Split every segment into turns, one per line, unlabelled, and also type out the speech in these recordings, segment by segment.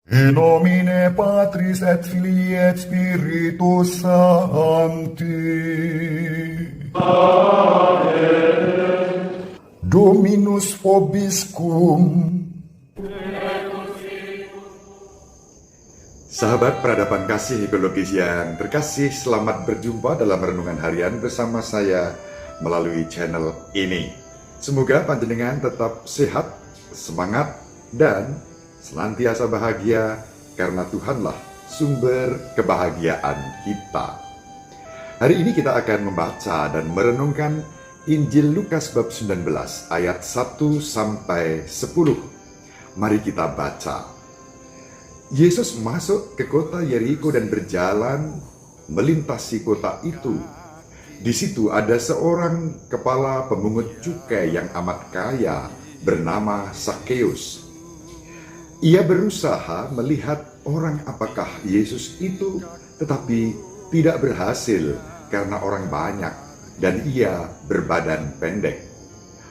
In nomine Patris et Filii et Spiritus Sancti. Dominus vobiscum.
Sahabat peradaban kasih ekologis yang terkasih, selamat berjumpa dalam renungan harian bersama saya melalui channel ini. Semoga panjenengan tetap sehat, semangat, dan senantiasa bahagia karena Tuhanlah sumber kebahagiaan kita. Hari ini kita akan membaca dan merenungkan Injil Lukas bab 19 ayat 1 sampai 10. Mari kita baca. Yesus masuk ke kota Yeriko dan berjalan melintasi kota itu. Di situ ada seorang kepala pemungut cukai yang amat kaya bernama Sakeus. Ia berusaha melihat orang apakah Yesus itu, tetapi tidak berhasil karena orang banyak dan ia berbadan pendek.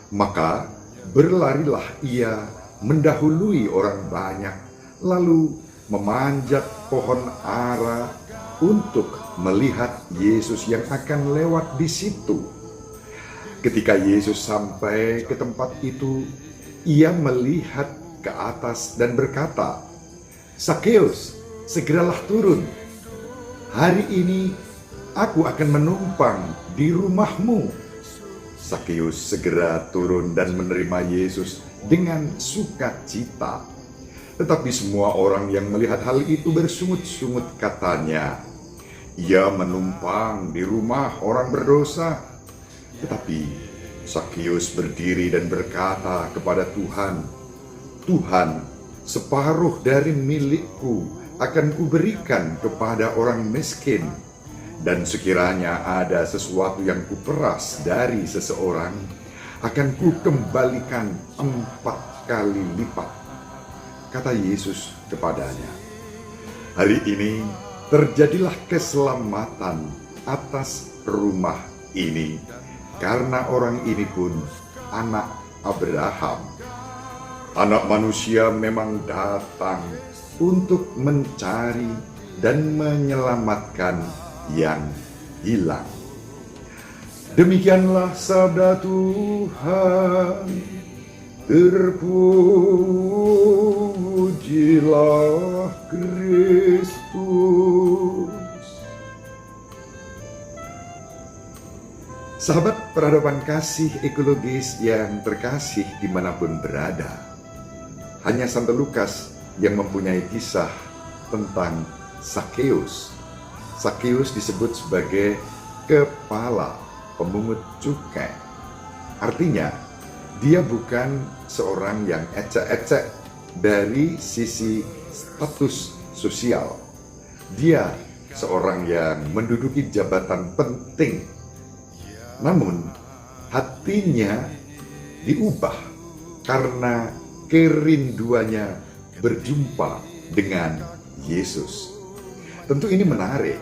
Maka berlarilah ia mendahului orang banyak, lalu memanjat pohon ara untuk melihat Yesus yang akan lewat di situ. Ketika Yesus sampai ke tempat itu, ia melihat ke atas dan berkata, "Sakeus, segeralah turun. Hari ini aku akan menumpang di rumahmu." Sakeus segera turun dan menerima Yesus dengan sukacita. Tetapi semua orang yang melihat hal itu bersungut-sungut katanya, "Ia menumpang di rumah orang berdosa." Tetapi Sakeus berdiri dan berkata kepada Tuhan, "Tuhan, separuh dari milikku akan kuberikan kepada orang miskin. Dan sekiranya ada sesuatu yang kuperas dari seseorang, akan kukembalikan 4 kali lipat." Kata Yesus kepadanya, "Hari ini terjadilah keselamatan atas rumah ini, karena orang ini pun anak Abraham. Anak manusia memang datang untuk mencari dan menyelamatkan yang hilang." Demikianlah sabda Tuhan. Terpujilah Kristus. Sahabat peradaban kasih ekologis yang terkasih dimanapun berada, hanya Santo Lukas yang mempunyai kisah tentang Sakeus. Sakeus disebut sebagai kepala pemungut cukai. Artinya, dia bukan seorang yang ecek-ecek dari sisi status sosial. Dia seorang yang menduduki jabatan penting. Namun, hatinya diubah karena kerinduannya berjumpa dengan Yesus. Tentu ini menarik.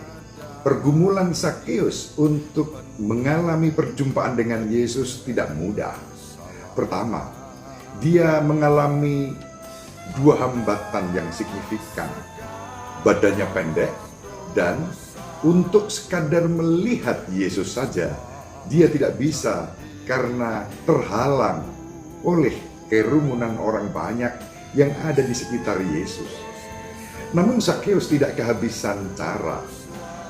Pergumulan Sakeus untuk mengalami perjumpaan dengan Yesus tidak mudah. Pertama, dia mengalami 2 hambatan yang signifikan. Badannya pendek, dan untuk sekadar melihat Yesus saja, dia tidak bisa karena terhalang oleh kerumunan orang banyak yang ada di sekitar Yesus. Namun Sakeus tidak kehabisan cara.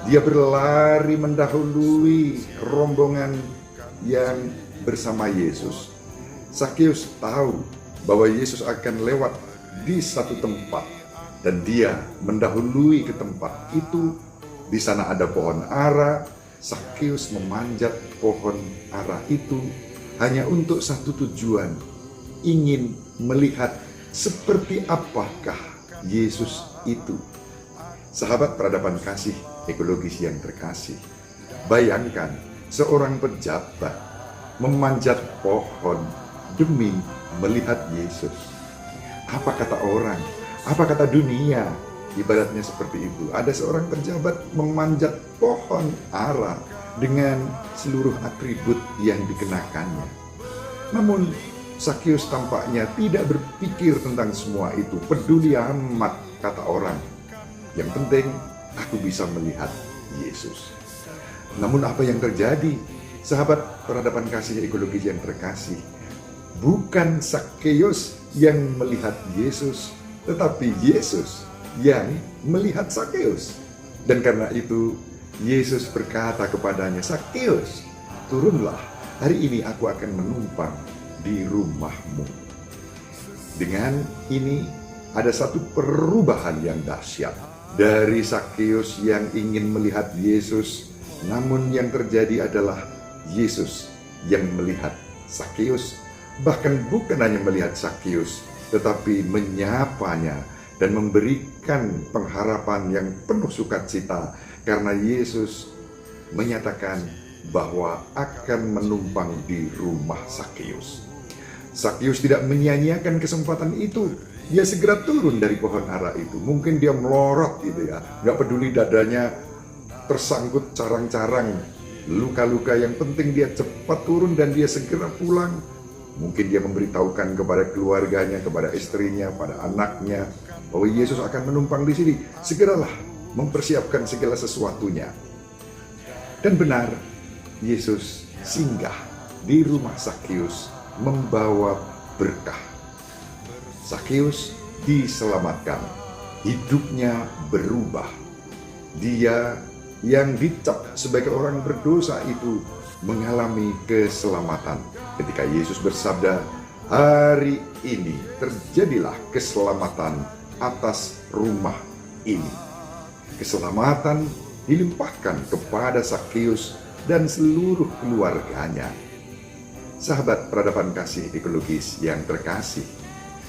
Dia berlari mendahului rombongan yang bersama Yesus. Sakeus tahu bahwa Yesus akan lewat di satu tempat, dan dia mendahului ke tempat itu. Di sana ada pohon ara. Sakeus memanjat pohon ara itu hanya untuk satu tujuan, ingin melihat seperti apakah Yesus itu. Sahabat peradaban kasih ekologis yang terkasih, bayangkan seorang pejabat memanjat pohon demi melihat Yesus. Apa kata orang? Apa kata dunia? Ibaratnya seperti itu. Ada seorang pejabat memanjat pohon ara dengan seluruh atribut yang dikenakannya. Namun Sakeus tampaknya tidak berpikir tentang semua itu, peduli amat kata orang. Yang penting aku bisa melihat Yesus. Namun apa yang terjadi? Sahabat peradaban kasih ekologis yang terkasih, bukan Sakeus yang melihat Yesus, tetapi Yesus yang melihat Sakeus. Dan karena itu Yesus berkata kepadanya, "Sakeus, turunlah, hari ini aku akan menumpang di rumahmu." Dengan ini ada satu perubahan yang dahsyat. Dari Sakeus yang ingin melihat Yesus, namun yang terjadi adalah Yesus yang melihat Sakeus. Bahkan bukan hanya melihat Sakeus, tetapi menyapanya dan memberikan pengharapan yang penuh sukacita, karena Yesus menyatakan bahwa akan menumpang di rumah Sakeus. Sakeus tidak menyia-nyiakan kesempatan itu. Dia segera turun dari pohon ara itu. Mungkin dia melorot gitu ya, gak peduli dadanya tersangkut carang-carang, luka-luka, yang penting dia cepat turun dan dia segera pulang. Mungkin dia memberitahukan kepada keluarganya, kepada istrinya, pada anaknya, bahwa Yesus akan menumpang di sini. Segeralah mempersiapkan segala sesuatunya. Dan benar, Yesus singgah di rumah Sakeus membawa berkah. Sakeus diselamatkan, hidupnya berubah. Dia yang dicap sebagai orang berdosa itu mengalami keselamatan. Ketika Yesus bersabda, "Hari ini terjadilah keselamatan atas rumah ini." Keselamatan dilimpahkan kepada Sakeus dan seluruh keluarganya. Sahabat peradaban kasih ekologis yang terkasih,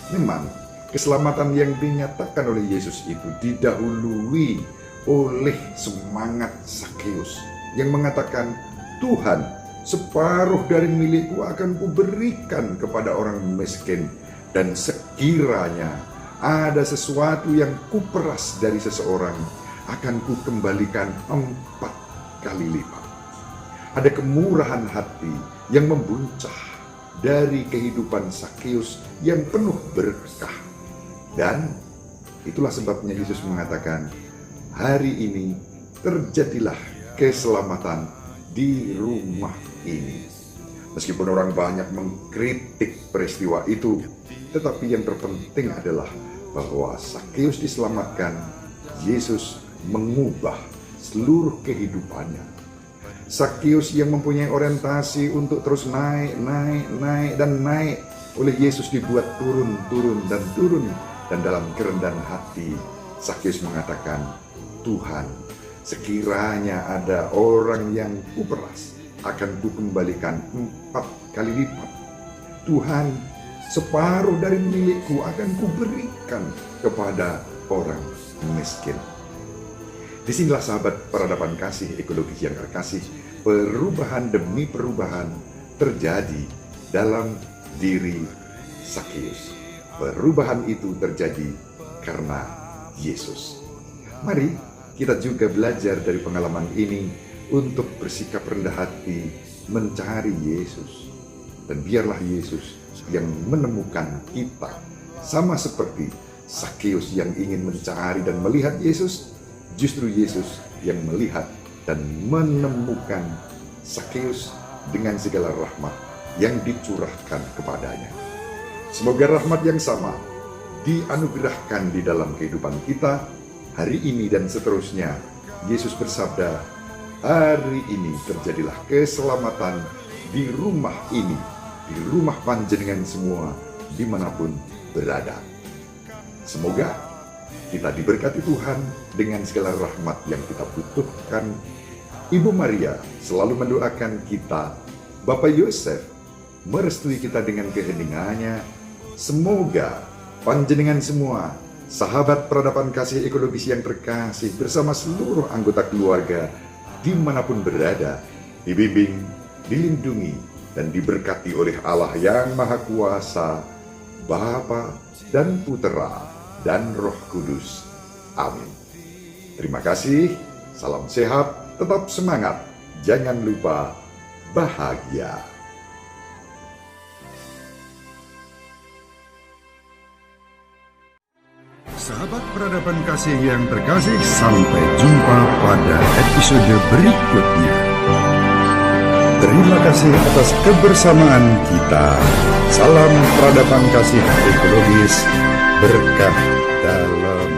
memang keselamatan yang dinyatakan oleh Yesus itu didahului oleh semangat Sakeus yang mengatakan, "Tuhan, separuh dari milikku akan kuberikan kepada orang miskin, dan sekiranya ada sesuatu yang kuperas dari seseorang, akan kukembalikan 4 kali lipat." Ada kemurahan hati yang membuncah dari kehidupan Sakeus yang penuh berkah. Dan itulah sebabnya Yesus mengatakan, "Hari ini terjadilah keselamatan di rumah ini." Meskipun orang banyak mengkritik peristiwa itu, tetapi yang terpenting adalah bahwa Sakeus diselamatkan. Yesus mengubah seluruh kehidupannya. Sakeus yang mempunyai orientasi untuk terus naik dan naik, oleh Yesus dibuat turun. Dan dalam kerendahan hati, Sakeus mengatakan, "Tuhan, sekiranya ada orang yang kuperas, akan kukembalikan 4 kali lipat. Tuhan, separuh dari milikku akan kuberikan kepada orang miskin." Disinilah sahabat peradaban kasih ekologis yang terkasih, perubahan demi perubahan terjadi dalam diri Sakeus. Perubahan itu terjadi karena Yesus. Mari kita juga belajar dari pengalaman ini untuk bersikap rendah hati mencari Yesus. Dan biarlah Yesus yang menemukan kita. Sama seperti Sakeus yang ingin mencari dan melihat Yesus, justru Yesus yang melihat dan menemukan Sakeus dengan segala rahmat yang dicurahkan kepadanya. Semoga rahmat yang sama dianugerahkan di dalam kehidupan kita hari ini dan seterusnya. Yesus bersabda, "Hari ini terjadilah keselamatan di rumah ini, di rumah panjenengan semua, dimanapun berada." Semoga kita diberkati Tuhan dengan segala rahmat yang kita butuhkan. Ibu Maria selalu mendoakan kita. Bapak Yosef merestui kita dengan keheningannya. Semoga panjenengan semua, sahabat peradaban kasih ekologis yang terkasih, bersama seluruh anggota keluarga, dimanapun berada, dibimbing, dilindungi, dan diberkati oleh Allah yang Maha Kuasa, Bapa dan Putera dan Roh Kudus. Amin. Terima kasih, salam sehat, tetap semangat, jangan lupa bahagia.
Sahabat peradaban kasih yang terkasih, sampai jumpa pada episode berikutnya. Terima kasih atas kebersamaan kita. Salam peradaban kasih ekologis, berkah dalam